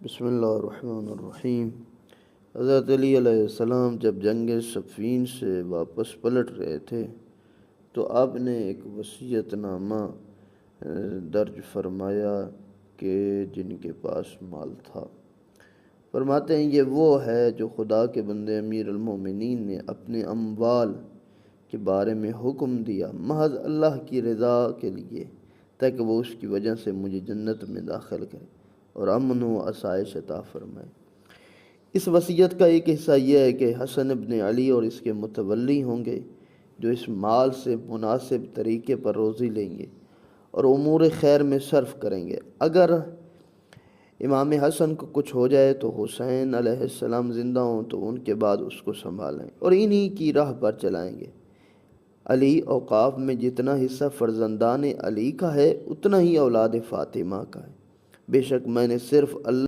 بسم اللہ الرحمن الرحیم۔ حضرت علی علیہ السلام جب جنگ صفین سے واپس پلٹ رہے تھے تو آپ نے ایک وصیت نامہ درج فرمایا کہ جن کے پاس مال تھا، فرماتے ہیں یہ وہ ہے جو خدا کے بندے امیر المومنین نے اپنے اموال کے بارے میں حکم دیا محض اللہ کی رضا کے لیے، تاکہ وہ اس کی وجہ سے مجھے جنت میں داخل کرے اور امن و آسائش عطا فرمائے۔ اس وصیت کا ایک حصہ یہ ہے کہ حسن ابن علی اور اس کے متولی ہوں گے جو اس مال سے مناسب طریقے پر روزی لیں گے اور امور خیر میں صرف کریں گے۔ اگر امام حسن کو کچھ ہو جائے تو حسین علیہ السلام زندہ ہوں تو ان کے بعد اس کو سنبھالیں اور انہی کی راہ پر چلائیں گے۔ علی اوقاف میں جتنا حصہ فرزندان علی کا ہے اتنا ہی اولاد فاطمہ کا ہے۔ بے شک میں نے صرف اللہ